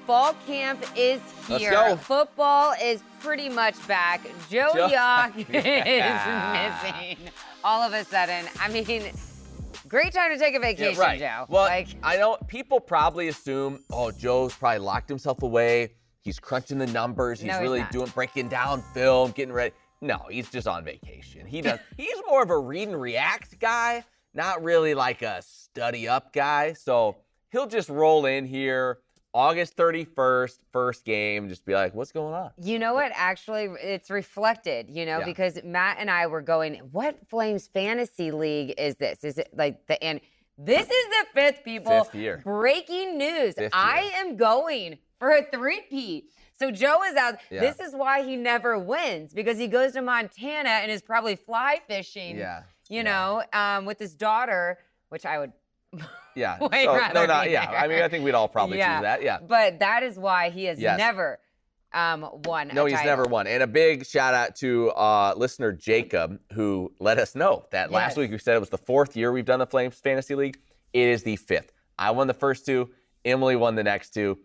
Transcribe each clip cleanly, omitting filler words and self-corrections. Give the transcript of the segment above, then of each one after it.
fall camp is here. Let's go. Football is pretty much back. Joe Yock is missing all of a sudden. I mean, great time to take a vacation, right. Joe. Well, I know people probably assume, oh, Joe's probably locked himself away. He's crunching the numbers. He's really breaking down film, getting ready. No, he's just on vacation. He's more of a read and react guy, not really like a study up guy. So he'll just roll in here August 31st, first game, just be like, what's going on? You know what? Actually, it's reflected, because Matt and I were going, what Flames fantasy league is this? Is it like and this is the fifth, people. Fifth year. Breaking news. I am going for a three-peat. So Joe is out. Yeah. This is why he never wins, because he goes to Montana and is probably fly fishing, with his daughter, which I would rather I mean, I think we'd all probably choose that, But that is why he has never won No, he's never won. And a big shout out to listener Jacob, who let us know that last week we said it was the fourth year we've done the Flames Fantasy League. It is the fifth. I won the first two. Emily won the next two.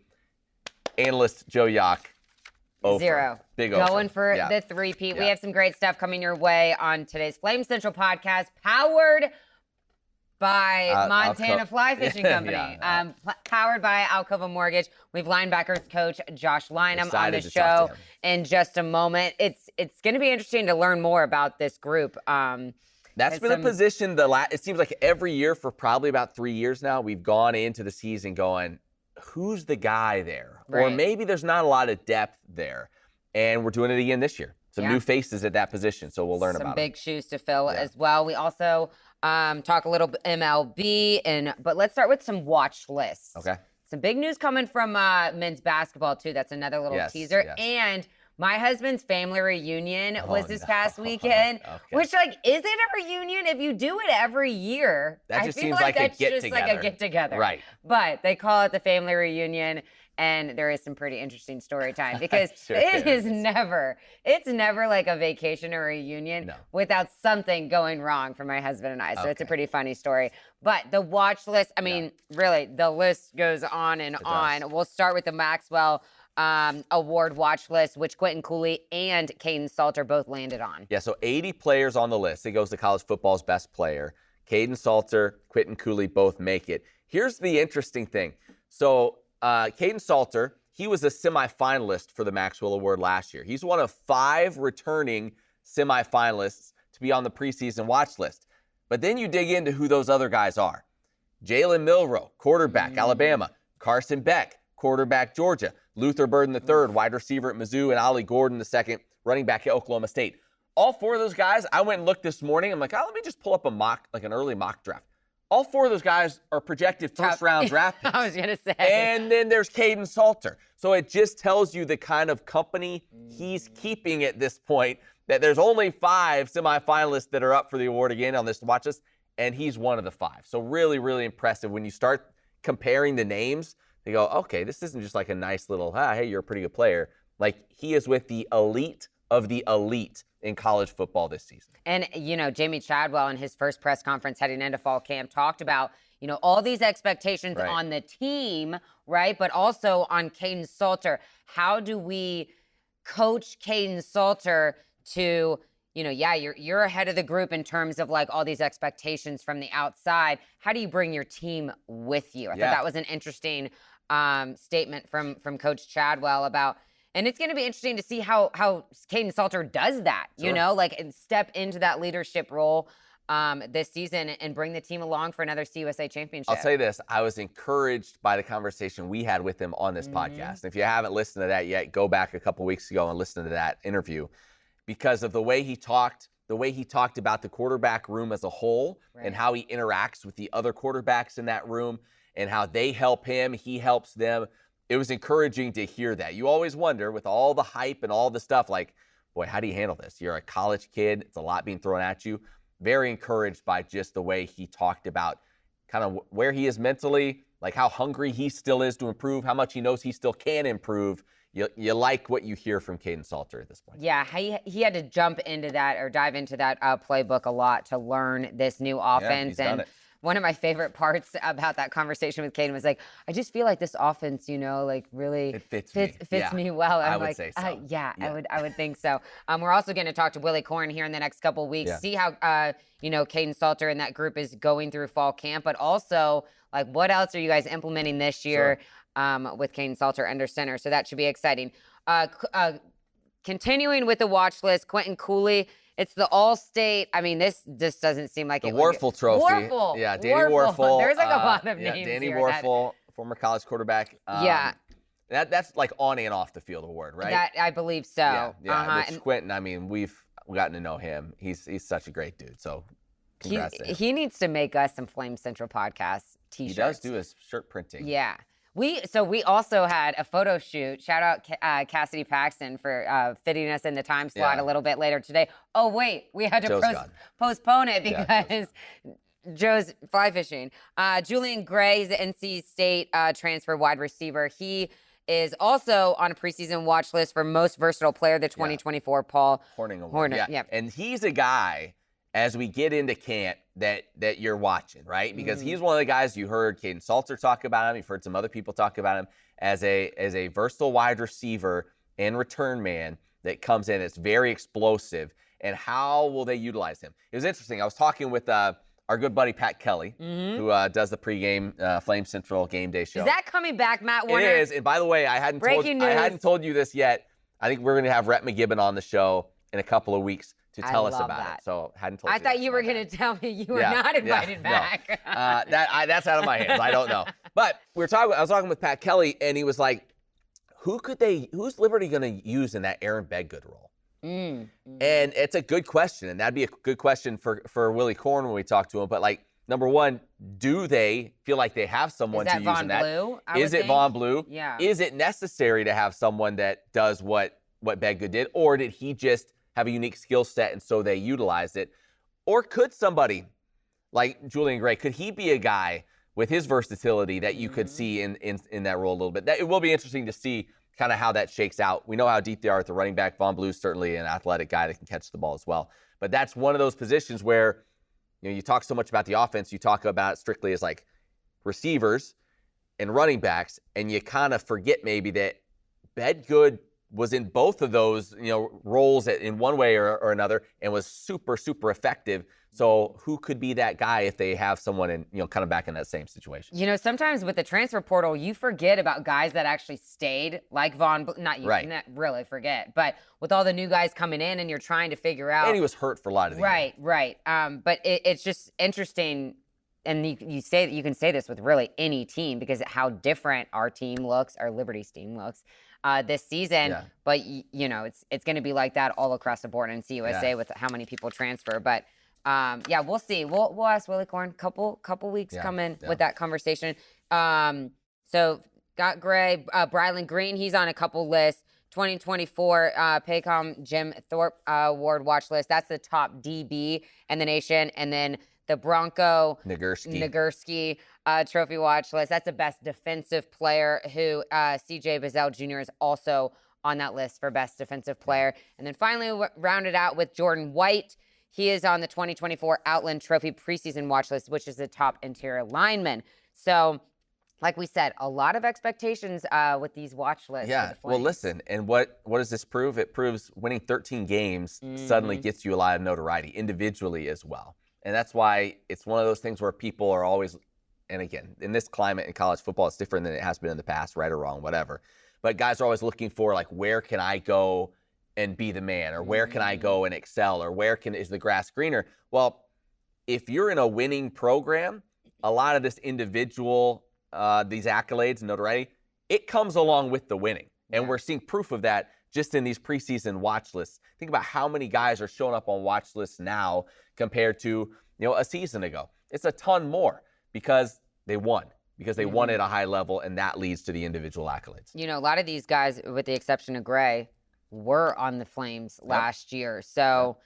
Analyst Joe Yock, 0. Big Going for the three-peat. We have some great stuff coming your way on today's Flame Central podcast, powered by Montana Fly Fishing Company, powered by Alcova Mortgage. We have linebackers coach Josh Linam on the show in just a moment. It's going to be interesting to learn more about this group. That's been a position it seems like every year for probably about 3 years now, we've gone into the season going, who's the guy there? Right. Or maybe there's not a lot of depth there. And we're doing it again this year. Some new faces at that position, so we'll learn about it. Some big shoes to fill as well. We also talk a little MLB, but let's start with some watch lists. Okay. Some big news coming from men's basketball, too. That's another little teaser. Yes. And my husband's family reunion was this past weekend, which, is it a reunion? If you do it every year, that just seems like a get-together. Like a get-together. Right. But they call it the family reunion, and there is some pretty interesting story time because it's never like a vacation or a reunion without something going wrong for my husband and I. So it's a pretty funny story. But the watch list, I mean, really, the list goes on and on. We'll start with the Maxwell Award watch list, which Quentin Cooley and Caden Salter both landed on. Yeah, so 80 players on the list. It goes to college football's best player. Caden Salter, Quentin Cooley both make it. Here's the interesting thing. So Caden Salter, he was a semifinalist for the Maxwell Award last year. He's one of 5 returning semifinalists to be on the preseason watch list. But then you dig into who those other guys are. Jalen Milroe, quarterback, Alabama. Carson Beck, quarterback, Georgia. Luther Burden III, wide receiver at Mizzou, and Ollie Gordon II, running back at Oklahoma State. All 4 of those guys, I went and looked this morning. I'm like, let me just pull up an early mock draft. All 4 of those guys are projected first-round draft picks. I was going to say. And then there's Caden Salter. So it just tells you the kind of company he's keeping at this point, that there's only 5 semifinalists that are up for the award again on this watch list, and he's one of the 5. So really, really impressive. When you start comparing the names, they go, okay, this isn't just like a nice little, hey, you're a pretty good player. Like, he is with the elite of the elite in college football this season. And, Jamie Chadwell in his first press conference heading into fall camp talked about, all these expectations on the team, right? But also on Caden Salter. How do we coach Caden Salter to, you're ahead of the group in terms of like all these expectations from the outside. How do you bring your team with you? I thought that was an interesting statement from Coach Chadwell about, and it's going to be interesting to see how Caden Salter does that, and step into that leadership role this season and bring the team along for another CUSA championship. I'll say this. I was encouraged by the conversation we had with him on this podcast. And if you haven't listened to that yet, go back a couple weeks ago and listen to that interview, because of the way he talked about the quarterback room as a whole and how he interacts with the other quarterbacks in that room and how they help him, he helps them. It was encouraging to hear that. You always wonder, with all the hype and all the stuff, like, boy, how do you handle this? You're a college kid. It's a lot being thrown at you. Very encouraged by just the way he talked about kind of where he is mentally, like how hungry he still is to improve, how much he knows he still can improve. You like what you hear from Caden Salter at this point. Yeah, he had to jump into that or dive into that playbook a lot to learn this new offense. Yeah, he's done it. one of my favorite parts about that conversation with Caden was like, I just feel like this offense, like really it fits me well. I I'm would like, say so. Yeah, I would think so. We're also going to talk to Willie Corn here in the next couple of weeks, see how, Caden Salter and that group is going through fall camp, but also like what else are you guys implementing this year with Caden Salter under center? So that should be exciting. Continuing with the watch list, Quentin Cooley. It's the All-State. I mean, this just doesn't seem like the it Warfel Trophy. Warfel. Yeah, Danny Warfel. There's like a lot of names Danny here. Warfel, former college quarterback. That's like on and off the field award, right? That I believe so. Yeah. Which Quentin, I mean, we've gotten to know him. He's such a great dude. So congrats to him. He needs to make us some Flame Central podcast t-shirts. He does do his shirt printing. Yeah. We also had a photo shoot. Shout out Cassidy Paxton for fitting us in the time slot a little bit later today. Oh, wait, we had to postpone it because Joe's fly fishing. Julian Gray is the NC State transfer wide receiver. He is also on a preseason watch list for most versatile player, the 2024 Paul Hornung Award. Yeah. And he's a guy, as we get into camp, that you're watching, right? Because he's one of the guys you heard Caden Salter talk about him. You've heard some other people talk about him as a versatile wide receiver and return man that comes in. It's very explosive. And how will they utilize him? It was interesting. I was talking with our good buddy Pat Kelly, who does the pregame Flame Central game day show. Is that coming back, Matt Warner? It is. And by the way, I hadn't told you this yet. I think we're going to have Rhett McGibbon on the show in a couple of weeks to tell us about it. So hadn't told you. I thought you were going to tell me you were not invited back. No. That's out of my hands. I don't know. But I was talking with Pat Kelly, and he was like, who's Liberty going to use in that Aaron Bedgood role? And it's a good question, and that'd be a good question for Willie Corn when we talk to him. But like, number one, do they feel like they have someone to use in that? Is it Von Blue? Yeah. Is it necessary to have someone that does what Bedgood did, or did he just have a unique skill set and so they utilized it? Or could somebody like Julian Gray, could he be a guy with his versatility that you could see in that role a little bit? It will be interesting to see kind of how that shakes out. We know how deep they are at the running back. Von Blue's certainly an athletic guy that can catch the ball as well. But that's one of those positions where, you talk so much about the offense, you talk about it strictly as like receivers and running backs, and you kind of forget maybe that Bedgood was in both of those, roles in one way or another, and was super, super effective. So who could be that guy if they have someone in, kind of back in that same situation? Sometimes with the transfer portal, you forget about guys that actually stayed, like Vaughn. Not really forget, but with all the new guys coming in, and you're trying to figure out. And he was hurt for a lot of the year. Right. But it's just interesting, and you can say this with really any team, because how different our Liberty's team looks. This season, but it's going to be like that all across the board in CUSA with how many people transfer. But we'll see. We'll ask Willie Corn couple weeks coming with that conversation. So got Gray, Brylan Green. He's on a couple lists. 2024 Paycom Jim Thorpe Award watch list. That's the top DB in the nation, and then the Bronco Nagurski trophy watch list. That's the best defensive player, who CJ Bazell Jr. is also on that list for best defensive player. And then finally rounded out with Jordan White. He is on the 2024 Outland Trophy preseason watch list, which is the top interior lineman. So, like we said, a lot of expectations with these watch lists. Yeah, well, listen, and what does this prove? It proves winning 13 games suddenly gets you a lot of notoriety individually as well. And that's why it's one of those things where people are always, and again, in this climate in college football, it's different than it has been in the past, right or wrong, whatever. But guys are always looking for, like, where can I go and be the man, or where can I go and excel, or is the grass greener? Well, if you're in a winning program, a lot of this individual, these accolades and notoriety, it comes along with the winning. And we're seeing proof of that just in these preseason watch lists. Think about how many guys are showing up on watch lists now compared to, a season ago. It's a ton more because they won. Because they won at a high level, and that leads to the individual accolades. A lot of these guys, with the exception of Gray, were on the Flames last year. So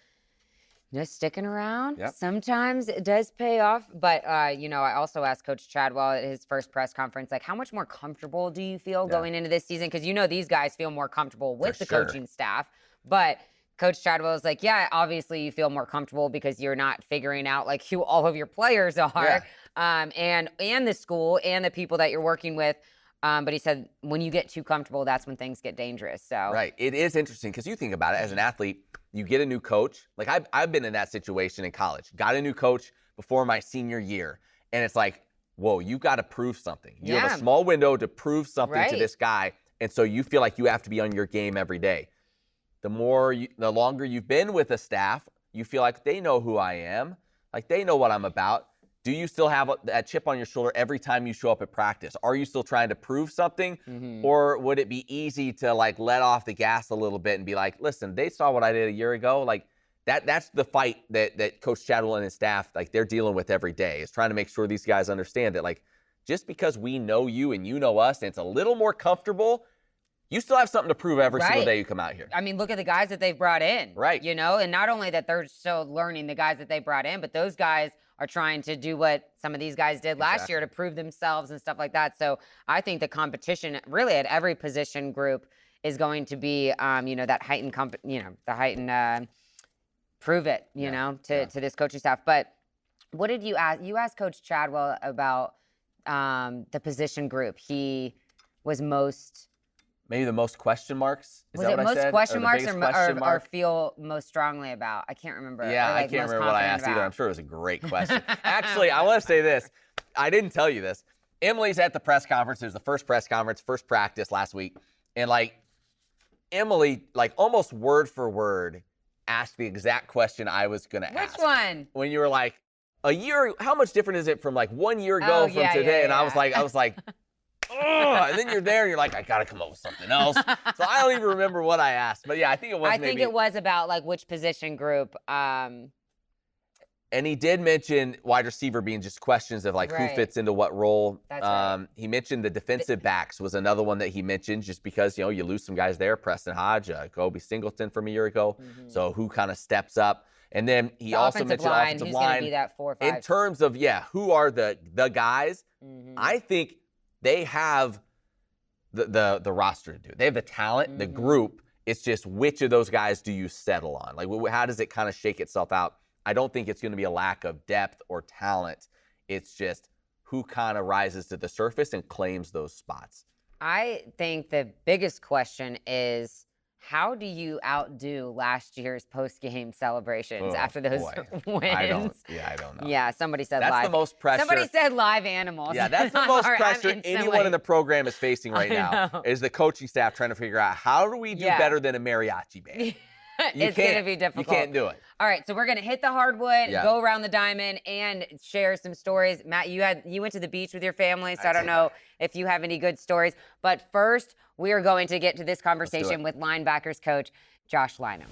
just sticking around. Sometimes it does pay off. But, I also asked Coach Chadwell at his first press conference, like, how much more comfortable do you feel going into this season? Because, these guys feel more comfortable with the coaching staff. But Coach Chadwell is like, obviously you feel more comfortable because you're not figuring out, like, who all of your players are. and the school and the people that you're working with. But he said when you get too comfortable, that's when things get dangerous. So right, it is interesting because you think about it as an athlete, you get a new coach. Like I've been in that situation in college. Got a new coach before my senior year, and it's like, whoa, you got to prove something. You have a small window to prove something to this guy, and so you feel like you have to be on your game every day. The longer you've been with a staff, you feel like they know who I am, like they know what I'm about. Do you still have that chip on your shoulder every time you show up at practice? Are you still trying to prove something? Or would it be easy to like let off the gas a little bit and be like, listen, they saw what I did a year ago. Like that's the fight that Coach Chadwell and his staff, like they're dealing with every day, is trying to make sure these guys understand that like just because we know you and you know us and it's a little more comfortable, you still have something to prove every single day you come out here. I mean, look at the guys that they've brought in. Right. You know, and not only that they're still learning, the guys that they brought in, but those guys are trying to do what some of these guys did last year to prove themselves and stuff like that. So I think the competition really at every position group is going to be, that heightened, the heightened prove it, to this coaching staff. But what did you ask? You asked Coach Chadwell about the position group. He was maybe the most question marks? Was it most question marks or feel most strongly about? I can't remember. Yeah, I can't remember what I asked either. I'm sure it was a great question. Actually, I want to say this. I didn't tell you this. Emily's at the press conference. It was the first press conference, first practice last week. And, Emily, almost word for word, asked the exact question I was going to ask. Which one? When you were like, a year, how much different is it from, 1 year ago from today? And I was like, oh, and then you're there and you're like, I got to come up with something else. So I don't even remember what I asked. But yeah, I think it was about which position group. And he did mention wide receiver being just questions of who fits into what role. That's right. He mentioned the defensive backs was another one that he mentioned just because, you lose some guys there. Preston Hodge, Kobe Singleton from a year ago. So who kind of steps up? And then he also mentioned offensive line. Who's going to be that 4 or 5? In terms of, who are the guys? I think they have the roster to do it. They have the talent, the group. It's just which of those guys do you settle on? How does it kind of shake itself out? I don't think it's going to be a lack of depth or talent. It's just who kind of rises to the surface and claims those spots. I think the biggest question is, how do you outdo last year's post-game celebrations after those wins? I don't know. Yeah, somebody said that's live. The most pressure. Somebody said live animals. Yeah, that's the most pressure anyone in the program is facing right now is the coaching staff trying to figure out how do we do better than a mariachi band. It's going to be difficult. You can't do it. All right, so we're going to hit the hardwood, go around the diamond, and share some stories. Matt, you went to the beach with your family, so I don't know if you have any good stories. But first, we are going to get to this conversation with linebackers coach Josh Linam.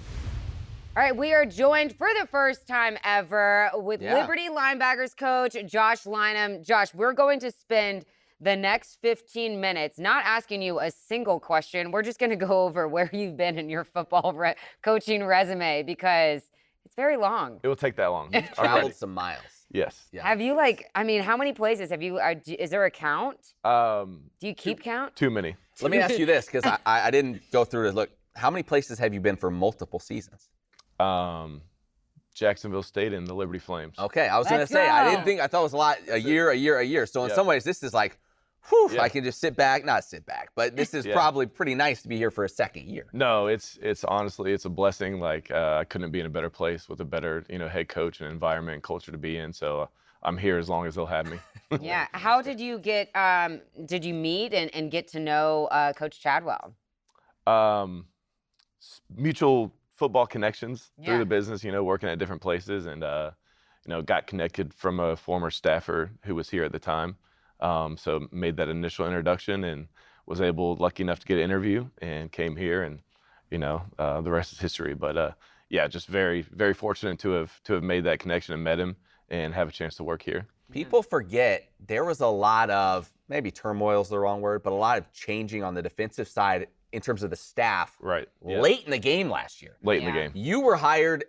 All right, we are joined for the first time ever with Liberty linebackers coach Josh Linam. Josh, we're going to spend the next 15 minutes not asking you a single question. We're just going to go over where you've been in your football coaching resume because it's very long. It will take that long. Traveled some miles. Yes. Yeah. Have you how many places have you, is there a count? Do you keep count? Too many. Let me ask you this, because I didn't go through to look. How many places have you been for multiple seasons? Jacksonville State and the Liberty Flames. Okay, I was going to say, I thought it was a lot, a year. So in some ways, this is I can just not sit back, but this is probably pretty nice to be here for a second year. No, it's honestly, it's a blessing. I couldn't be in a better place with a better, head coach and environment and culture to be in. So I'm here as long as they'll have me. Yeah. How did you did you meet and get to know Coach Chadwell? Mutual football connections through the business, working at different places and, got connected from a former staffer who was here at the time. So made that initial introduction and was lucky enough to get an interview and came here and, the rest is history. But just very, very fortunate to have made that connection and met him and have a chance to work here. People forget there was a lot of, maybe turmoil is the wrong word, but a lot of changing on the defensive side in terms of the staff late in the game last year. Late in the game. You were hired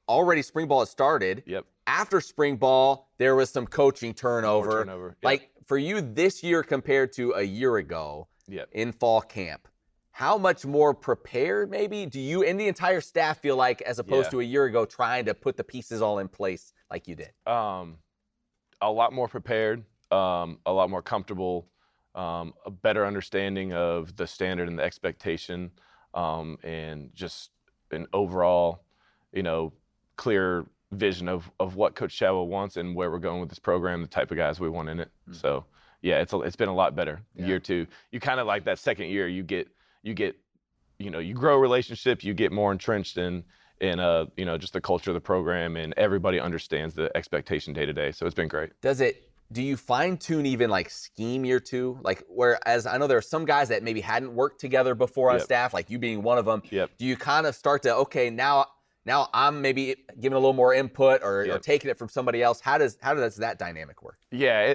already, spring ball had started. Yep. After spring ball, there was some coaching turnover. Yep. For you this year compared to a year ago in fall camp, how much more prepared maybe do you and the entire staff feel like as opposed to a year ago trying to put the pieces all in place like you did? a lot more prepared, a lot more comfortable, a better understanding of the standard and the expectation, and just an overall, clear vision of what Coach Chadwell wants and where we're going with this program, the type of guys we want in it. So yeah, it's been a lot better. Year two, you kind of like that second year, you grow relationships, you get more entrenched in just the culture of the program, and everybody understands the expectation day to day. So it's been great. Do you fine tune even like scheme year two? Like, whereas I know there are some guys that maybe hadn't worked together before on staff, like you being one of them. Yep. Do you kind of start to, okay, now I'm maybe giving a little more input or taking it from somebody else? How does that dynamic work? Yeah,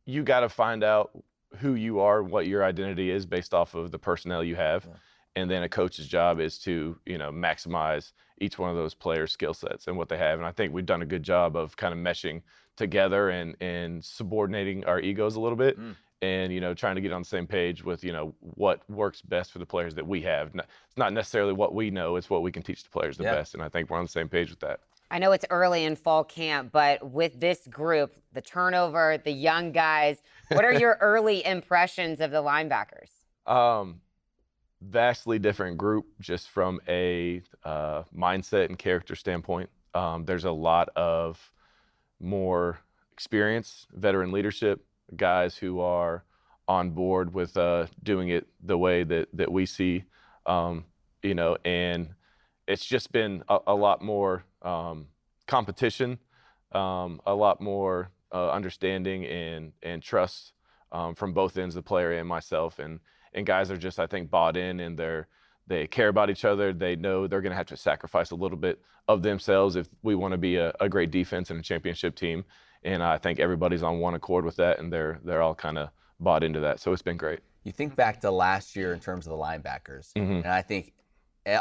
you got to find out who you are, what your identity is based off of the personnel you have. Yeah. And then a coach's job is to, maximize each one of those players' skill sets and what they have. And I think we've done a good job of kind of meshing together and subordinating our egos a little bit and, trying to get on the same page with, what works best for the players that we have. It's not necessarily what we know, it's what we can teach the players the best. And I think we're on the same page with that. I know it's early in fall camp, but with this group, the turnover, the young guys, what are your early impressions of the linebackers? Vastly different group just from a mindset and character standpoint. There's a lot of more experience, veteran leadership, guys who are on board with doing it the way that we see, and it's just been a lot more competition, a lot more understanding and trust from both ends, the player and myself, and guys are just, I think, bought in, and they care about each other. They know they're going to have to sacrifice a little bit of themselves if we want to be a great defense and a championship team. And I think everybody's on one accord with that, and they're all kind of bought into that. So it's been great. You think back to last year in terms of the linebackers, and I think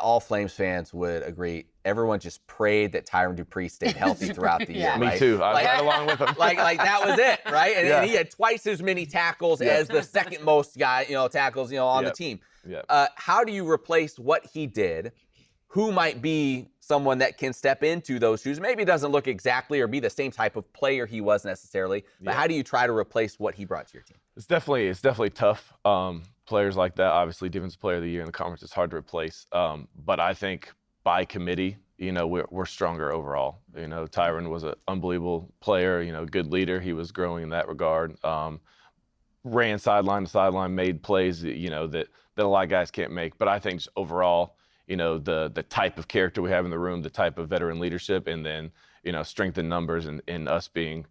all Flames fans would agree. Everyone just prayed that Tyron Dupree stayed healthy throughout the year. Me right? too. I was right along with him. Like that was it, right? And he had twice as many tackles as the second most tackles, on the team. How do you replace what he did? Who might be someone that can step into those shoes? Maybe doesn't look exactly or be the same type of player he was necessarily, but how do you try to replace what he brought to your team? It's definitely tough. Players like that, obviously, Defensive Player of the Year in the conference is hard to replace. But I think by committee, we're stronger overall. Tyron was an unbelievable player, good leader. He was growing in that regard. Ran sideline to sideline, made plays, that a lot of guys can't make. But I think just overall, the type of character we have in the room, the type of veteran leadership, and then, strength in numbers and us being,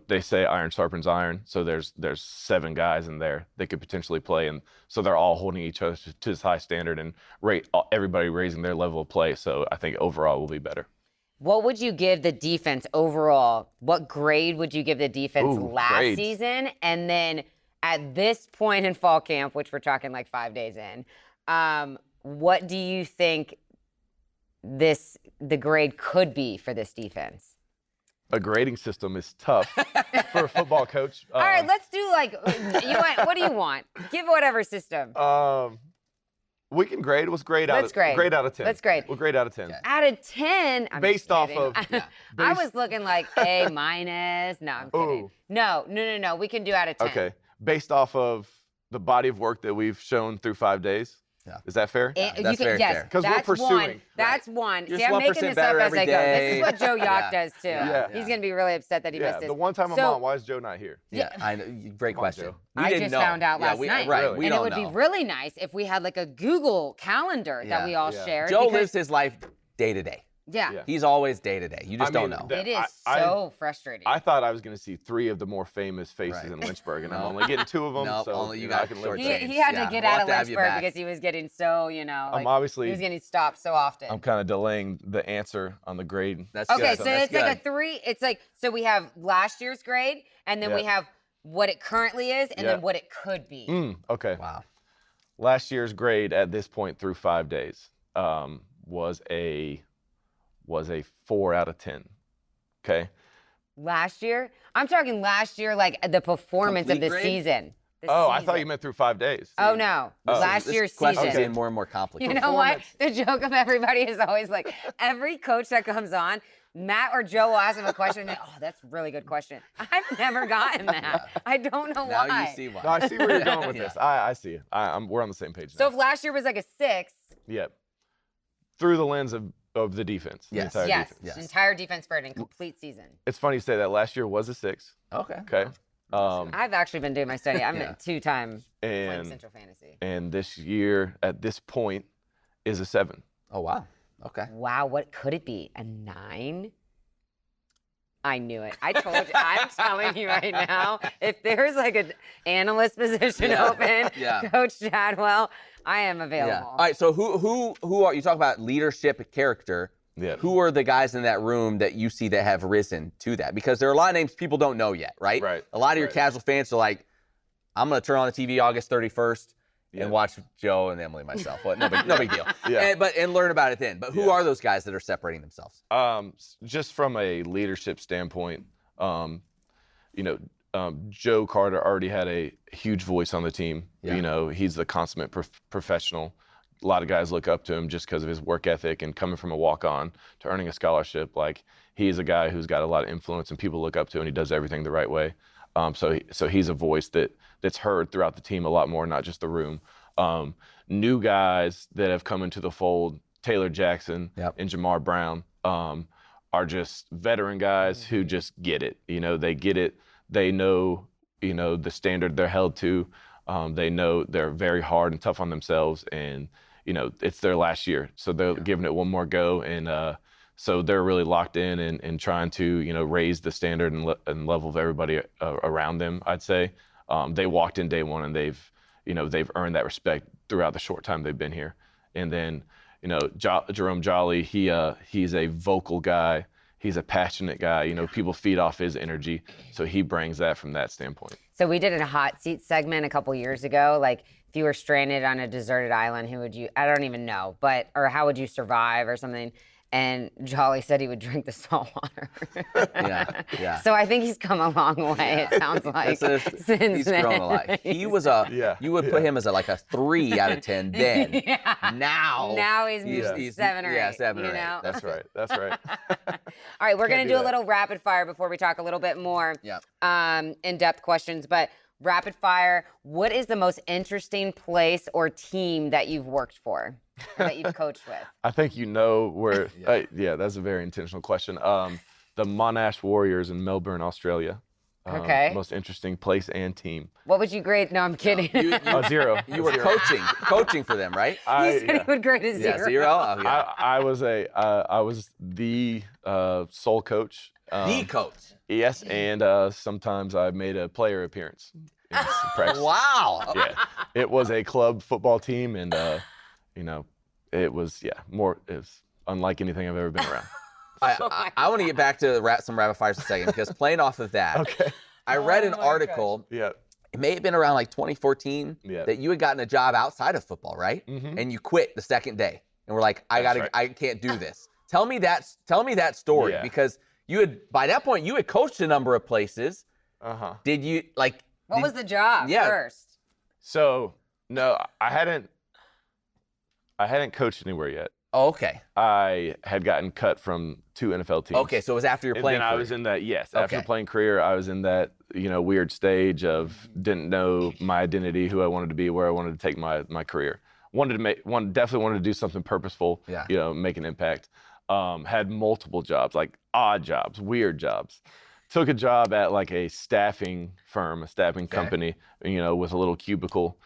they say iron sharpens iron. So there's 7 guys in there that could potentially play. And so they're all holding each other to this high standard and everybody raising their level of play. So I think overall we'll be better. What would you give the defense overall? What grade would you give the defense last season? And then at this point in fall camp, which we're talking like 5 days in, what do you think the grade could be for this defense? A grading system is tough for a football coach. All right, let's do what do you want? Give whatever system. We can grade. What's grade out of 10? Let's grade. We'll grade out of 10. Out of 10. I'm based off of. I was looking like A minus. No, I'm kidding. No. We can do out of 10. Okay. Based off of the body of work that we've shown through 5 days. Yeah. Is that fair? That's very fair. Because we're pursuing. That's one. You're See, I'm making this up as I go. This is what Joe Yock does too. He's going to be really upset that he missed this. The one time I'm on, why is Joe not here? I know. Great question. I just found out last night. Right. And it would be really nice if we had like a Google calendar that we all shared. Joe lives his life day to day. Yeah. He's always day to day. You just don't know. It is so frustrating. I thought I was going to see 3 of the more famous faces in Lynchburg, and I'm only getting 2 of them. No, so only you got short change. He had to get out of Lynchburg because he was getting so, he was getting stopped so often. I'm kind of delaying the answer on the grade. That's good. Okay, so it's like a 3. It's like, so we have last year's grade, and then we have what it currently is, and then what it could be. Okay. Wow. Last year's grade at this point through 5 days was a 4 out of 10. Okay. Last year? I'm talking last year, like the performance of the season. I thought you meant through 5 days. Oh, no. Last year's season. Question's getting more and more complicated. You know what? The joke of everybody is always like, every coach that comes on, Matt or Joe will ask him a question, and oh, that's a really good question. I've never gotten that. I don't know why. Now you see why. No, I see where you're going with this. I see it. We're on the same page now. So if last year was like a 6. Yep. Through the lens of the defense. Yes. The entire Yes. defense. Yes. Entire defense for an incomplete season. It's funny you say that. Last year was a 6. Okay. Okay. I've actually been doing my study. I'm a 2-time playing And Central Fantasy. and this year at this point is a 7. Oh, wow. Okay. Wow, what could it be? A 9? I knew it. I told you. I'm telling you right now, if there's like an analyst position open, Coach Chadwell, I am available. Yeah. All right. So who are you talk about leadership and character? Yeah. Who are the guys in that room that you see that have risen to that? Because there are a lot of names people don't know yet, right? Right. A lot of your casual fans are like, I'm going to turn on the TV August 31st and watch Joe and Emily myself. Well, no big deal. Yeah. And learn about it then. But who are those guys that are separating themselves? Just from a leadership standpoint, Joe Carter already had a huge voice on the team. Yeah. You know, he's the consummate professional. A lot of guys look up to him just because of his work ethic and coming from a walk-on to earning a scholarship. Like, he's a guy who's got a lot of influence and people look up to, and he does everything the right way. So he's a voice that's heard throughout the team a lot more, not just the room. New guys that have come into the fold, Taylor Jackson and Jamar Brown, are just veteran guys who just get it. You know, they get it. They know, the standard they're held to. They know they're very hard and tough on themselves, and it's their last year, so they're giving it one more go, and so they're really locked in and trying to raise the standard and level of everybody around them. I'd say they walked in day one, and they've earned that respect throughout the short time they've been here. And then Jerome Jolly, he's a vocal guy. He's a passionate guy. People feed off his energy, so he brings that from that standpoint. So we did a hot seat segment a couple years ago. Like, if you were stranded on a deserted island, who would you? I don't even know, or how would you survive or something? And Jolly said he would drink the salt water. Yeah. So I think he's come a long way. It sounds like since He's then. grown a lot. He was you would put him as like a 3 out of 10 then. Now he's 7 or 8. Yeah, 7 or 8. That's right. That's right. All right, we're going to do that. a little rapid fire before we talk a little bit more in-depth questions. But rapid fire, what is the most interesting place or team that you've worked for, or that you've coached with? I think where. That's a very intentional question. The Monash Warriors in Melbourne, Australia. Okay. Most interesting place and team. What would you grade? No, I'm kidding. 0. You were coaching for them, right? He said he would grade a 0. Yeah, 0. Oh, yeah. I was the sole coach. The coach. Yes, and sometimes I made a player appearance in some practice. Wow. Yeah, it was a club football team, and it was unlike anything I've ever been around. I want to get back to some rapid fires in a second, because playing off of that, I read an article. Yeah. It may have been around like 2014 that you had gotten a job outside of football, right? Mm-hmm. And you quit the second day, and we're like, I can't do this. Tell me that story, because by that point you had coached a number of places. Did you What was the job first? So no, I hadn't coached anywhere yet. Oh, okay. I had gotten cut from 2 NFL teams. Okay, so it was after your playing career. I was in that, after playing career, I was in that, weird stage of didn't know my identity, who I wanted to be, where I wanted to take my career. Definitely wanted to do something purposeful, make an impact. Had multiple jobs, like odd jobs, weird jobs. Took a job at like a staffing firm, a staffing company, with a little cubicle.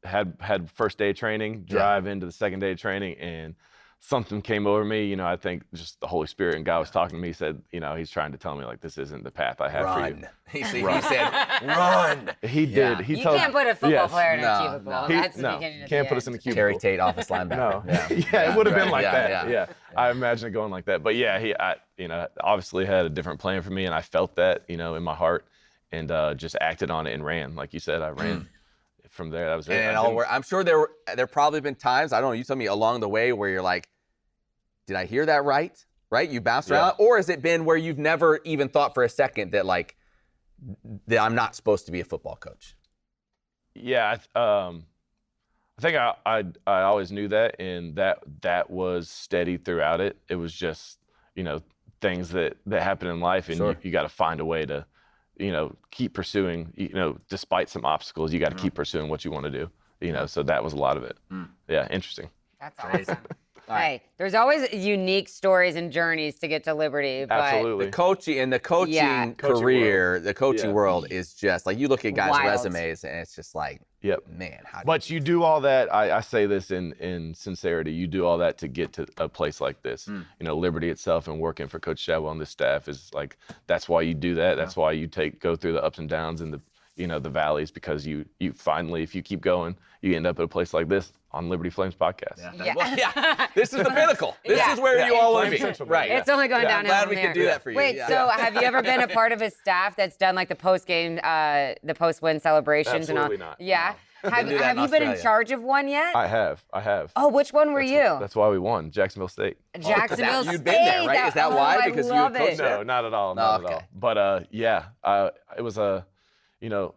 Had first day training, drive into the second day of training, and something came over me. I think just the Holy Spirit and God was talking to me. He said, he's trying to tell me, like, this isn't the path I have for you. He said, run. He did. He you can't put a football player in a cubicle. No. That's the beginning of Can't the put us in a cubicle. Terry Tate, office linebacker. No. It would have been like that. Yeah. I imagine it going like that. But I obviously had a different plan for me, and I felt that, in my heart, and just acted on it and ran. Like you said, I ran. From there, that was it. And I'm sure there probably been times, I don't know, you tell me along the way where you're like, did I hear that right? Right? You bounced around? Or has it been where you've never even thought for a second that that I'm not supposed to be a football coach? Yeah, I think I always knew that, and that was steady throughout it. It was just, things that happen in life, and you got to find a way to, keep pursuing. Despite some obstacles, you got to keep pursuing what you want to do. So that was a lot of it. Yeah, interesting. That's awesome. Hey, there's always unique stories and journeys to get to Liberty. But Absolutely. The coaching career, the coaching world is just like, you look at guys' resumes and it's just like, man, But you do all that. I say this in sincerity. You do all that to get to a place like this. Liberty itself and working for Coach Chadwell and this staff is like, that's why you do that. That's why you go through the ups and downs and the valleys, because you finally, if you keep going, you end up at a place like this on Liberty Flames podcast. This is the pinnacle. This is where you all want to be. Right. It's only going downhill. I'm glad we could do that for you. Wait, so have you ever been a part of his staff that's done like the post-game, the post-win celebrations and all? Absolutely not. Yeah. No. Have you been in charge of one yet? I have. Oh, which one were you? That's why we won, Jacksonville State. Jacksonville State. You'd been there, right? Is that why? Because you had coached there? No, not at all. Not at all. But it was a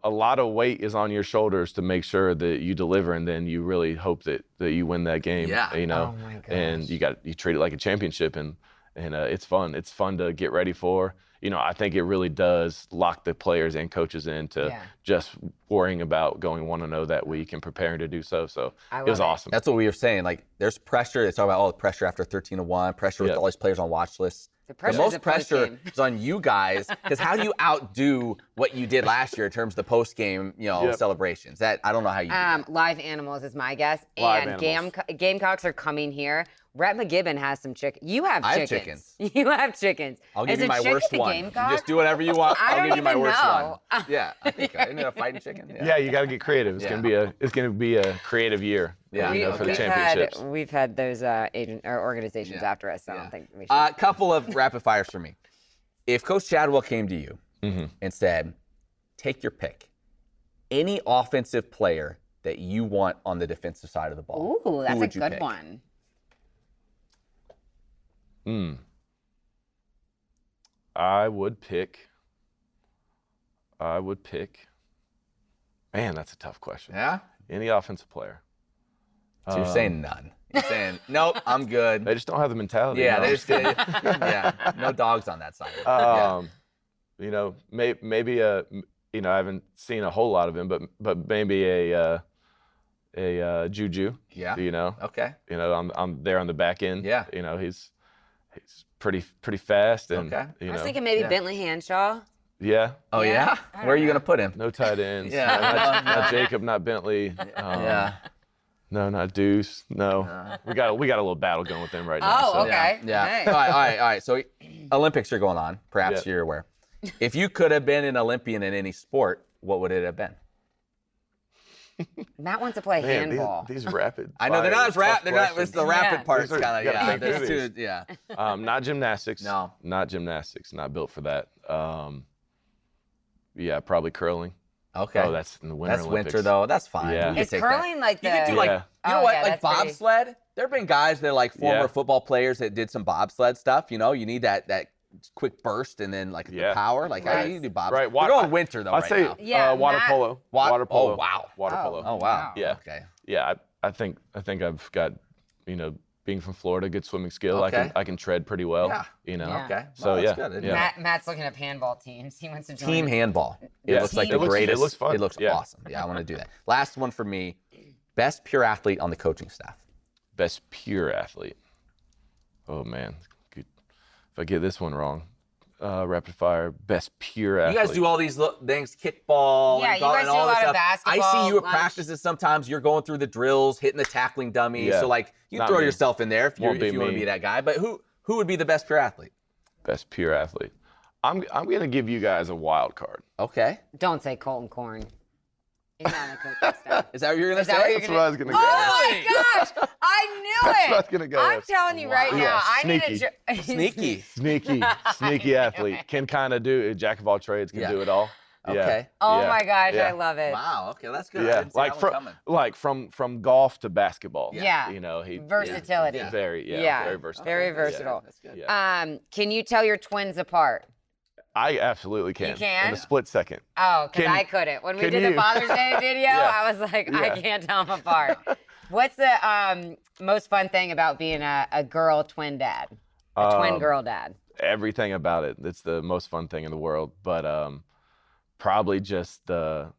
lot of weight is on your shoulders to make sure that you deliver, and then you really hope that you win that game. Yeah. Oh my gosh. And you treat it like a championship, and it's fun. It's fun to get ready for. I think it really does lock the players and coaches into just worrying about going 1-0 that week and preparing to do so. So it was awesome. That's what we were saying. Like, there's pressure. They talk about the pressure after 13-1, pressure with all these players on watch lists. The most pressure is on you guys, because how do you outdo what you did last year in terms of the post-game, celebrations? That I don't know how you do that. Live animals is my guess. Live Gamecocks are coming here. Rhett McGibbon has some chicken. You have I chickens. have chickens. You have chickens. I'll give you my worst one. You just do whatever you want. I'll give you my worst one. Yeah, I think isn't it a fighting chicken? Yeah, you got to get creative. It's gonna be a creative year. For the championships. We've had those organizations after us, so I don't think we should. A couple of rapid fires for me. If Coach Chadwell came to you and said, "Take your pick, any offensive player that you want on the defensive side of the ball," ooh, that's a good pick? one. I would pick. Man, that's a tough question. Yeah. Any offensive player. So you're saying none. You're saying nope, I'm good. They just don't have the mentality. Yeah, they just no dogs on that side. Maybe I haven't seen a whole lot of him, but maybe a Juju. Yeah. Okay. I'm there on the back end. Yeah. He's pretty fast, and I was thinking maybe Bentley Hanshaw. Yeah. Oh yeah. Where are you gonna put him? No tight ends. Yeah. Not Jacob, not Bentley. No, not Deuce. No. We got a little battle going with them right now. Oh, okay. Yeah. Hey. All right. So Olympics are going on. Perhaps you're aware. If you could have been an Olympian in any sport, what would it have been? Matt wants to play handball. These rapid. I know they're not as rapid. They're not. It's the rapid parts These are- kind of. There's two. Yeah. Not gymnastics. No. Not gymnastics. Not built for that. Probably curling. Okay. Oh, that's in the Winter That's Olympics. winter though. That's fine. Yeah. You can Is take curling that. like the? You can do like you know Oh, what, yeah, like that's pretty- bobsled. There have been guys that are like former football players that did some bobsled stuff. You need that quick burst and then like the power. Like how do you do bobsled? Right. We're going winter though. I'd say Yeah, water Matt- polo. Water polo. Oh wow. Water polo. Oh wow. Yeah. Okay. Yeah. I think I've got being from Florida, good swimming skill. Okay. I can tread pretty well. Yeah. Yeah. Okay. So Well, that's good. Matt's looking up handball teams. He wants to join. Team handball. It Yeah. looks like Team- the greatest. It looks fun. It looks awesome. Yeah, I want to do that. Last one for me. Best pure athlete on the coaching staff. Best pure athlete. Oh man, good. If I get this one wrong, rapid fire. Best pure athlete. You guys do all these things, kickball, Yeah, and you golf, guys and do a all this lot of stuff. I basketball, see you at lunch. practices sometimes. You're going through the drills, hitting the tackling dummies. Yeah. So like, you Not throw me. yourself in there if you Won't be want to me. be that guy. But who would be the best pure athlete? Best pure athlete. I'm gonna give you guys a wild card. Okay. Don't say Colton Corn. He's not on the coaching staff. Is that what you're gonna Is that what say? you're That's what I was gonna go. Oh with. my gosh! I knew That's it. what I was gonna go I'm with. telling you right Wow. now. Yeah, I need sneaky. a Sneaky. Sneaky athlete. Can kind of do it. Jack of all trades. Can Yeah. do it all. Okay. Oh Yeah. my gosh, Yeah. I love it. Wow. Okay, that's good. I Yeah, didn't see that one coming. from golf to basketball. Yeah. He Versatility. Yeah. very Yeah. versatile. Very Yeah. versatile. That's good. Yeah. Can you tell your twins apart? I absolutely can. You can? In a split second. Oh, because Can- I couldn't. When we can did the you? Father's Day video, Yeah. I was like, I Yeah. can't tell them apart. What's the most fun thing about being a girl twin dad? A twin girl dad? everything about it. It's the most fun thing in the world. But probably just the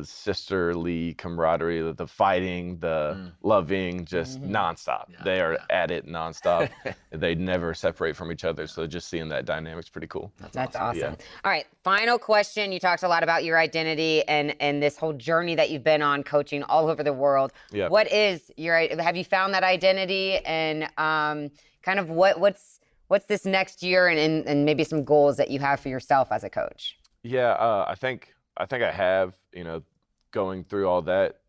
sisterly camaraderie, the fighting, the loving, just nonstop. Yeah, They are at it nonstop. They never separate from each other. So just seeing that dynamic's pretty cool. That's awesome. Yeah. All right, final question. You talked a lot about your identity and this whole journey that you've been on coaching all over the world. Yeah. What is have you found that identity, and kind of what's this next year, and maybe some goals that you have for yourself as a coach? Yeah, I think I have, going through all that,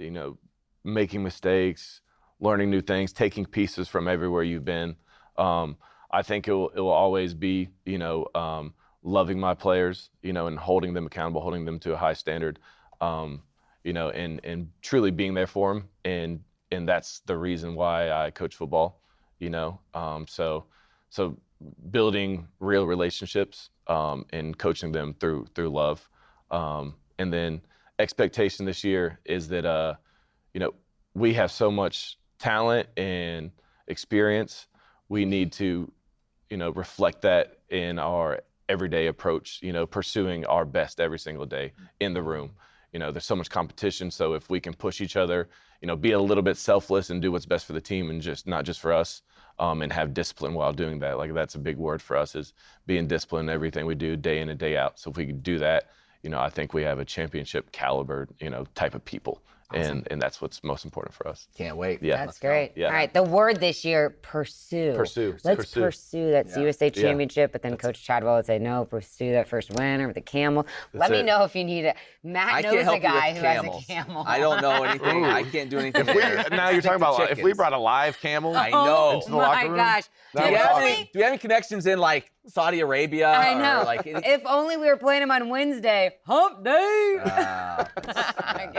making mistakes, learning new things, taking pieces from everywhere you've been. I think it will always be, loving my players, and holding them accountable, holding them to a high standard, and truly being there for them. And that's the reason why I coach football, So building real relationships, and coaching them through love. And then expectation this year is that, we have so much talent and experience. We need to, reflect that in our everyday approach, pursuing our best every single day in the room. There's so much competition. So if we can push each other, be a little bit selfless and do what's best for the team and not just for us, and have discipline while doing that. Like, that's a big word for us, is being disciplined in everything we do day in and day out. So if we can do that, I think we have a championship caliber, type of people. Awesome. And that's what's most important for us. Can't wait. Yeah. That's great. Yeah. All right, the word this year, pursue. Pursue. Let's pursue that USA Yeah. championship, but then Coach Chadwell would say, no, pursue that first winner with the camel. Let me know if you need it. Matt knows a guy who has a camel. I don't know anything. I can't do anything. Now you're talking about, if we brought a live camel I know. into the locker room. Oh my gosh. Do you have any connections in Saudi Arabia? I know. Or if only we were playing him on Wednesday. Hump day.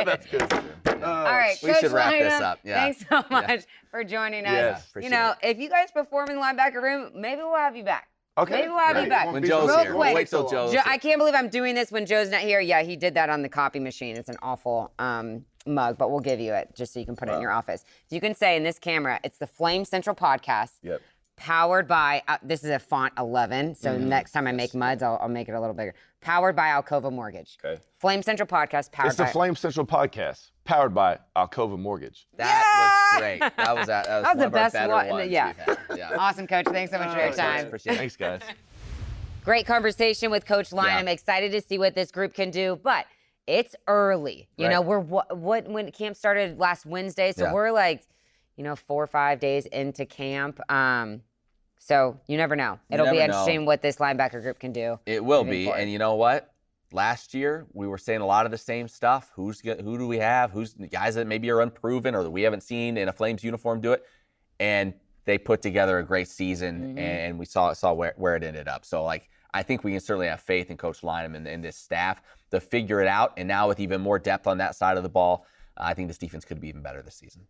That's good. All right, we Coach should wrap this Linam, up. Yeah. Thanks so much for joining us. Yes, appreciate If you guys perform in the linebacker room, maybe we'll have you back. Okay. Maybe we'll have you back. When Joe's Real here. quick. We'll wait till Joe's here. I can't believe I'm doing this when Joe's not here. Yeah, he did that on the copy machine. It's an awful mug, but we'll give you it just so you can put it in your office. So you can say in this camera, it's the Flame Central Podcast. Yep. Powered by, this is a font 11, so next time I make muds, I'll make it a little bigger. Powered by Alcova Mortgage. Okay. Flame Central Podcast, powered It's the by... Flame Central Podcast, powered by Alcova Mortgage. That was great. That was one the of best our better one. ones Yeah. we've had. Yeah. Awesome, Coach. Thanks so much for your time. Appreciate it. Thanks, guys. Great conversation with Coach Linam. Yeah. I'm excited to see what this group can do, but it's early. We're when camp started last Wednesday, so we're 4 or 5 days into camp. So you never know. It'll be interesting what this linebacker group can do. It will be, and you know what? Last year we were saying a lot of the same stuff. Who do we have? Who's the guys that maybe are unproven or that we haven't seen in a Flames uniform do it? And they put together a great season, and we saw where it ended up. So I think we can certainly have faith in Coach Linam and this staff to figure it out. And now with even more depth on that side of the ball, I think this defense could be even better this season.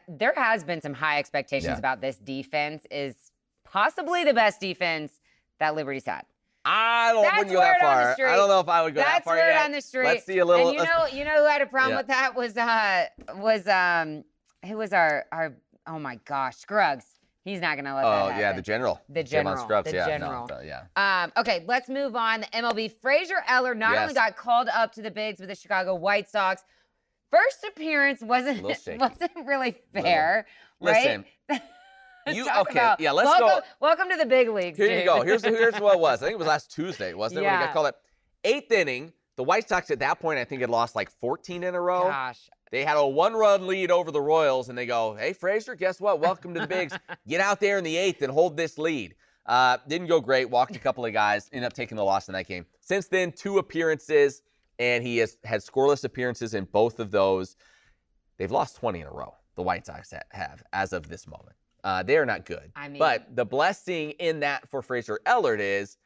There has been some high expectations about this defense. Is possibly the best defense that Liberty's had. I wouldn't go that far. I don't know if I would go that far yet. That's word on the street. Let's see a little. And you know who had a problem with that who was our oh my gosh, Scruggs. He's not gonna let that happen. Oh yeah, the general. Jamon Scruggs, general. Yeah. Okay, let's move on. The MLB. Fraser Eller not only got called up to the bigs with the Chicago White Sox. First appearance wasn't really fair, right? Listen. Let's go. Welcome to the big leagues. Here you go. Here's what it was. I think it was last Tuesday, wasn't it? When he got called up. 8th inning. The White Sox at that point, I think, had lost 14 in a row. Gosh. They had a 1-run lead over the Royals, and they go, "Hey, Fraser, guess what? Welcome to the bigs. Get out there in the 8th and hold this lead." Didn't go great. Walked a couple of guys. Ended up taking the loss in that game. Since then, 2 appearances, and he has had scoreless appearances in both of those. They've lost 20 in a row. The White Sox have, as of this moment. They are not good. But the blessing in that for Fraser Ellard is,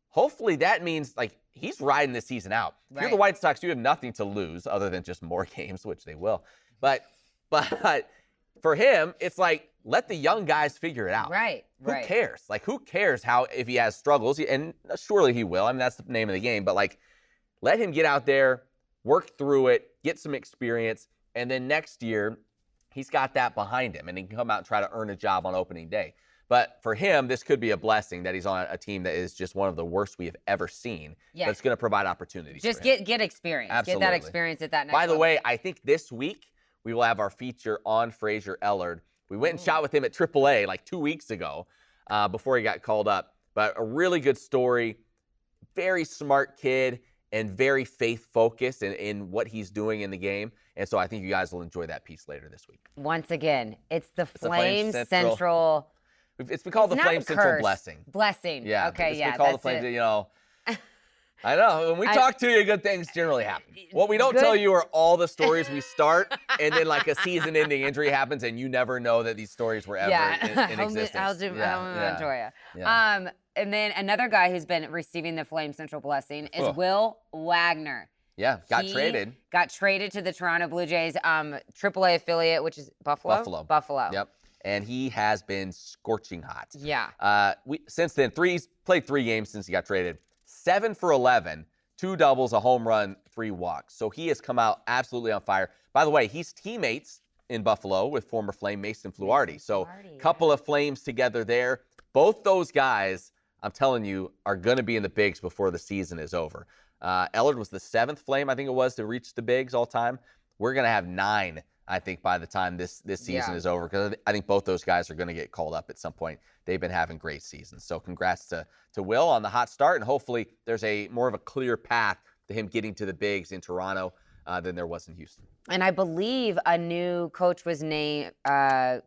hopefully that means he's riding this season out. If you're the White Sox, you have nothing to lose other than just more games, which they will. But for him, it's let the young guys figure it out. Right. Who cares? Who cares if he has struggles? And surely he will. I mean, that's the name of the game. But let him get out there, work through it, get some experience, and then next year he's got that behind him, and he can come out and try to earn a job on opening day. But for him, this could be a blessing that he's on a team that is just one of the worst we have ever seen. Yeah. That's going to provide opportunities. Just for him. get experience. Absolutely. Get that experience at that next By the level. way, I think this week we will have our feature on Fraser Ellard. We went and shot with him at AAA like 2 weeks ago before he got called up. But a really good story, very smart kid, and very faith-focused in what he's doing in the game. And so I think you guys will enjoy that piece later this week. Once again, it's the Flame Flame Central. Central. It's been called the Not Flame a Central curse. Blessing. Blessing. Yeah. Okay, it's yeah. been called the That's Flame, it. you know. I know. When we talk to you, good things generally happen. What we don't Good- tell you are all the stories we start, and then like a season-ending injury happens, and you never know that these stories were ever in existence. I'll enjoy you. Yeah. And then another guy who's been receiving the Flame Central blessing is Will Wagner. Yeah, got He traded. Got traded to the Toronto Blue Jays AAA affiliate, which is Buffalo. Buffalo. Yep. And he has been scorching hot. Yeah. Since then, he's played 3 games since he got traded. 7 for 11, 2 doubles, a home run, 3 walks. So he has come out absolutely on fire. By the way, he's teammates in Buffalo with former Flame Mason Fluharty. So a couple of Flames together there. Both those guys, I'm telling you, are going to be in the bigs before the season is over. Ellard was the 7th Flame, I think it was, to reach the bigs all time. We're going to have 9, I think, by the time this season is over, because I think both those guys are going to get called up at some point. They've been having great seasons. So congrats to Will on the hot start, and hopefully there's more of a clear path to him getting to the bigs in Toronto than there was in Houston. And I believe a new coach was named,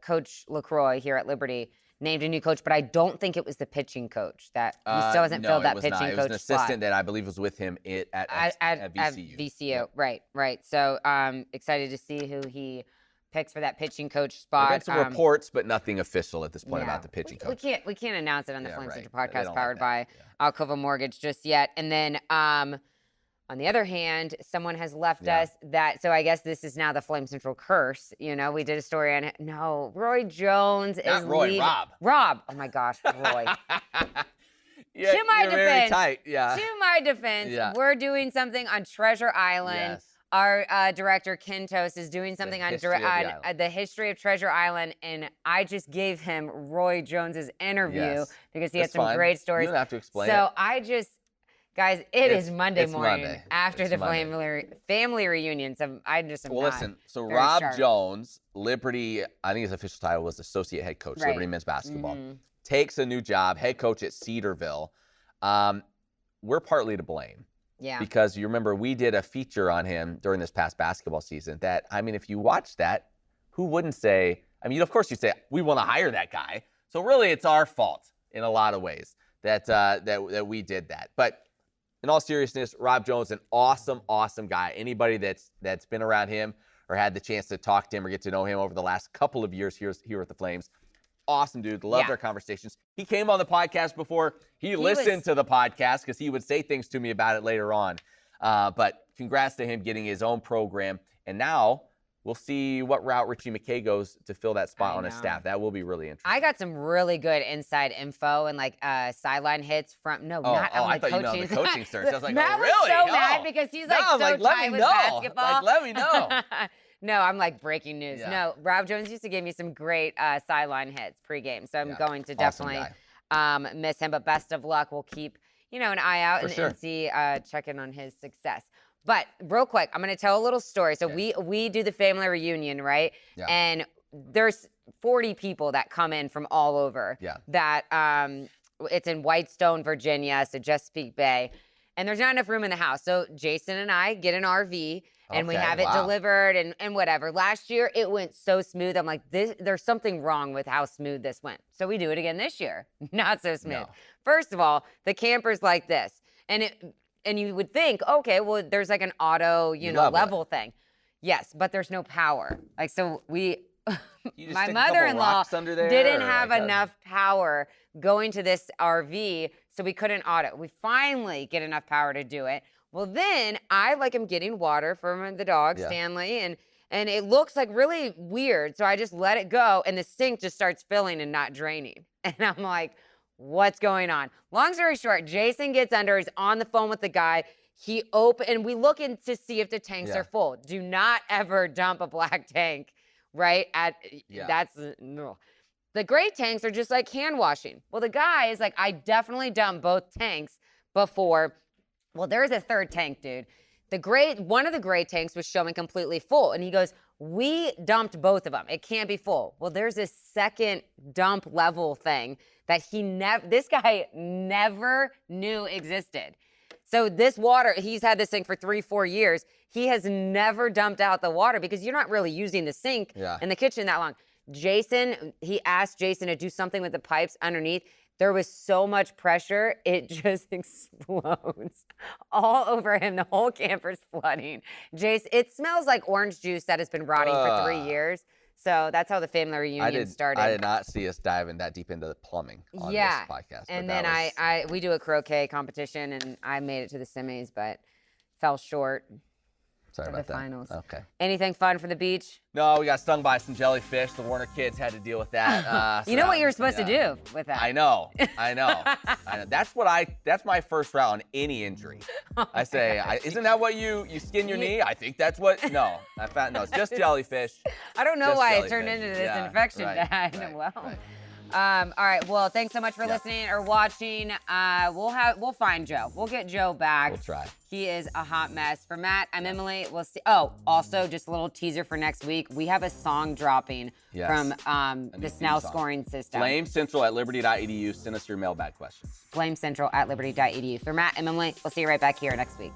Coach LaCroix here at Liberty, named a new coach, but I don't think it was the pitching coach. That he still hasn't filled that pitching coach spot. It was an assistant that I believe was with him at VCU. At VCU. Yep. Right. So excited to see who he picks for that pitching coach There have spot. been some reports, but nothing official at this point about the pitching coach. We can't announce it on the Flame Central They podcast don't powered like by Alcova Mortgage just yet. And then on the other hand, someone has left us so I guess this is now the Flame Central curse. You know, we did a story on it. No, Roy Jones Not is Roy, leaving. Rob. Oh my gosh, Roy. Yeah, To my you're very defense, tight. Yeah. To my defense, Yeah. we're doing something on Treasure Island. Yes. Our director, Kentos, is doing something on the history of Treasure Island, and I just gave him Roy Jones's interview because he had some great stories. You don't have to explain it. So guys, it's Monday it's morning Monday. after It's the Monday. family reunion. So I just am not listen. So very Rob sharp. Jones, Liberty, I think his official title was associate head coach, Right. Liberty men's basketball, Mhm. takes a new job, head coach at Cedarville. We're partly to blame. Yeah. Because you remember we did a feature on him during this past basketball season that, I mean, if you watch that, who wouldn't say, I mean, of course you say, we want to hire that guy. So really it's our fault in a lot of ways that we did that. But in all seriousness, Rob Jones, an awesome guy. Anybody that's been around him or had the chance to talk to him or get to know him over the last couple of years here at the Flames, awesome dude. Loved our conversations. He came on the podcast before. He listened to the podcast because he would say things to me about it later on. But congrats to him getting his own program. And now we'll see what route Richie McKay goes to fill that spot on his staff. That will be really interesting. I got some really good inside info and like sideline hits from not I thought coaching. you meant the coaching search. I was like, Matt oh, really? was so mad because he's like so let tight me with know. basketball. Like, let me know. No, I'm like breaking news. Yeah. No, Rob Jones used to give me some great sideline hits pregame, so I'm going to definitely miss him. But best of luck. We'll keep an eye out and see check in on his success. But real quick, I'm going to tell a little story. So we do the family reunion, right? Yeah. And there's 40 people that come in from all over. Yeah. That it's in Whitestone, Virginia, so Chesapeake Bay. And there's not enough room in the house. So Jason and I get an RV and we have it delivered and whatever. Last year, it went so smooth. I'm like, there's something wrong with how smooth this went. So we do it again this year. Not so smooth. No. First of all, the camper's like this. And you would think, okay, well, there's like an auto, level thing. Yes, but there's no power. Like, so my mother-in-law didn't have enough power going to this RV, so we couldn't auto. We finally get enough power to do it. Well, then I am getting water from the dog, Stanley, and it looks like really weird. So I just let it go, and the sink just starts filling and not draining. And I'm like, what's going on? Long story short, Jason gets under, he's on the phone with the guy. And we look in to see if the tanks are full. Do not ever dump a black tank, right? No. The gray tanks are just like hand washing. Well, the guy is like, I definitely dumped both tanks before. Well, there's a third tank, dude. One of the gray tanks was showing completely full. And he goes, we dumped both of them. It can't be full. Well, there's this second dump level thing that this guy never knew existed. So this water, he's had this thing for 3-4 years. He has never dumped out the water because you're not really using the sink in the kitchen that long. He asked Jason to do something with the pipes underneath. There was so much pressure, it just explodes all over him. The whole camper's flooding. Jason, it smells like orange juice that has been rotting for 3 years. So that's how the family reunion started. I did not see us diving that deep into the plumbing on this podcast. And then we do a croquet competition, and I made it to the semis, but fell short. Sorry about the finals. Okay. Anything fun for the beach? No, we got stung by some jellyfish. The Warner kids had to deal with that. You know what you were supposed to do with that. I know. That's my first route on any injury. I say, isn't that what you skin your knee? I think that's what. No, it's just jellyfish. I don't know why it turned into this infection, Dad. All right. Well, thanks so much for listening or watching. We'll find Joe. We'll get Joe back. We'll try. He is a hot mess. For Matt, I'm Emily. We'll see. Oh, also just a little teaser for next week. We have a song dropping from the Snell scoring system. FlameCentral@liberty.edu. Send us your mailbag questions. FlameCentral@liberty.edu. For Matt and Emily, we'll see you right back here next week.